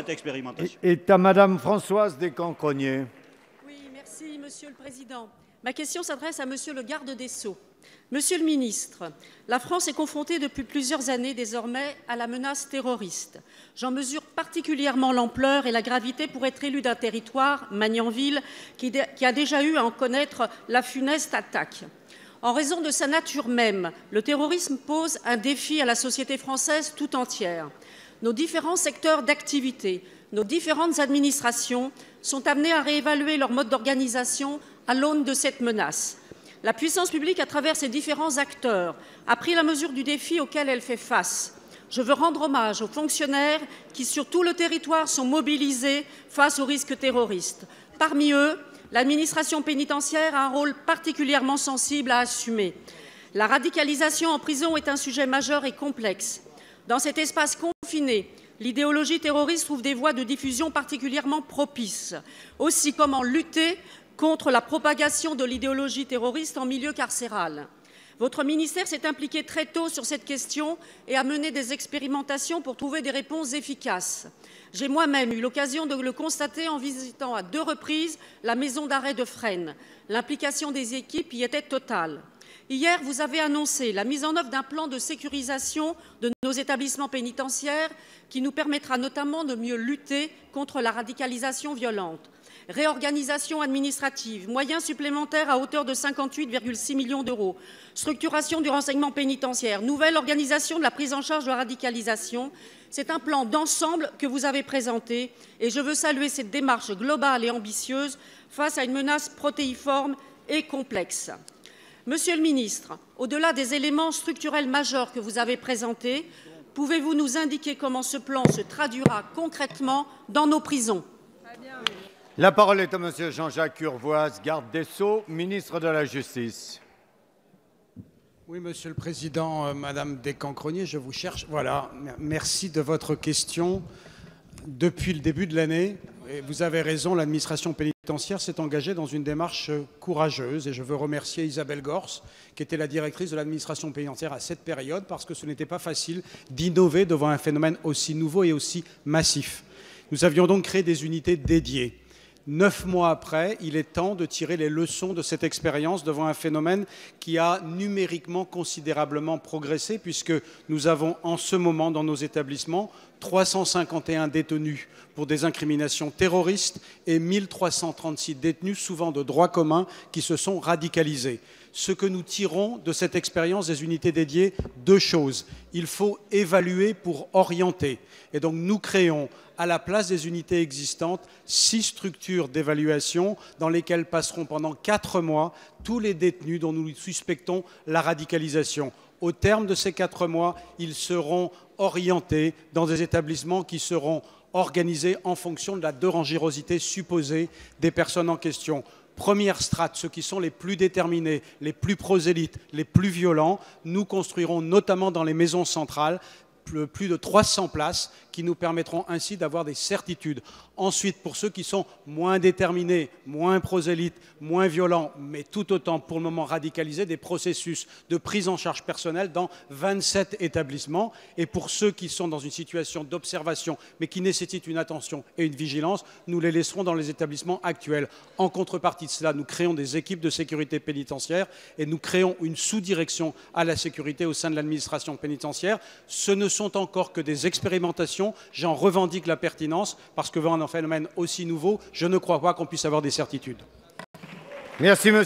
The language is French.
cette expérimentation. Est à Madame Françoise Descamps-Crosnier. Oui, merci, Monsieur le Président. Ma question s'adresse à Monsieur le garde des Sceaux. Monsieur le ministre, la France est confrontée depuis plusieurs années désormais à la menace terroriste. J'en mesure particulièrement l'ampleur et la gravité pour être élu d'un territoire, Magnanville, qui a déjà eu à en connaître la funeste attaque. En raison de sa nature même, le terrorisme pose un défi à la société française tout entière. Nos différents secteurs d'activité, nos différentes administrations sont amenés à réévaluer leur mode d'organisation à l'aune de cette menace. La puissance publique, à travers ses différents acteurs, a pris la mesure du défi auquel elle fait face. Je veux rendre hommage aux fonctionnaires qui, sur tout le territoire, sont mobilisés face aux risques terroristes. Parmi eux, l'administration pénitentiaire a un rôle particulièrement sensible à assumer. La radicalisation en prison est un sujet majeur et complexe. Dans cet espace confiné, l'idéologie terroriste trouve des voies de diffusion particulièrement propices. Aussi, comment lutter contre la propagation de l'idéologie terroriste en milieu carcéral? Votre ministère s'est impliqué très tôt sur cette question et a mené des expérimentations pour trouver des réponses efficaces. J'ai moi-même eu l'occasion de le constater en visitant à 2 reprises la maison d'arrêt de Fresnes. L'implication des équipes y était totale. Hier, vous avez annoncé la mise en œuvre d'un plan de sécurisation de nos établissements pénitentiaires qui nous permettra notamment de mieux lutter contre la radicalisation violente. Réorganisation administrative, moyens supplémentaires à hauteur de 58,6 millions d'euros, structuration du renseignement pénitentiaire, nouvelle organisation de la prise en charge de la radicalisation. C'est un plan d'ensemble que vous avez présenté et je veux saluer cette démarche globale et ambitieuse face à une menace protéiforme et complexe. Monsieur le ministre, au-delà des éléments structurels majeurs que vous avez présentés, pouvez-vous nous indiquer comment ce plan se traduira concrètement dans nos prisons? La parole est à Monsieur Jean-Jacques Urvoas, garde des Sceaux, ministre de la Justice. Oui, Monsieur le Président, Madame Descamps-Crosnier, je vous cherche. Voilà, merci de votre question. Depuis le début de l'année, vous avez raison, l'administration pénitentiaire s'est engagée dans une démarche courageuse et je veux remercier Isabelle Gors, qui était la directrice de l'administration pénitentiaire à cette période, parce que ce n'était pas facile d'innover devant un phénomène aussi nouveau et aussi massif. Nous avions donc créé des unités dédiées. 9 mois après, il est temps de tirer les leçons de cette expérience devant un phénomène qui a numériquement considérablement progressé, puisque nous avons en ce moment dans nos établissements 351 détenus pour des incriminations terroristes et 1336 détenus, souvent de droit commun, qui se sont radicalisés. Ce que nous tirons de cette expérience des unités dédiées, 2 choses. Il faut évaluer pour orienter. Et donc nous créons, à la place des unités existantes, 6 structures d'évaluation dans lesquelles passeront pendant 4 mois tous les détenus dont nous suspectons la radicalisation. Au terme de ces 4 mois, ils seront orientés dans des établissements qui seront organisés en fonction de la dangerosité supposée des personnes en question. Première strate, ceux qui sont les plus déterminés, les plus prosélytes, les plus violents, nous construirons notamment dans les maisons centrales plus de 300 places qui nous permettront ainsi d'avoir des certitudes. Ensuite, pour ceux qui sont moins déterminés, moins prosélytes, moins violents, mais tout autant pour le moment radicalisés, des processus de prise en charge personnelle dans 27 établissements. Et pour ceux qui sont dans une situation d'observation, mais qui nécessitent une attention et une vigilance, nous les laisserons dans les établissements actuels. En contrepartie de cela, nous créons des équipes de sécurité pénitentiaire et nous créons une sous-direction à la sécurité au sein de l'administration pénitentiaire. Ce ne sont encore que des expérimentations. J'en revendique la pertinence parce que devant un phénomène aussi nouveau, je ne crois pas qu'on puisse avoir des certitudes. Merci, monsieur.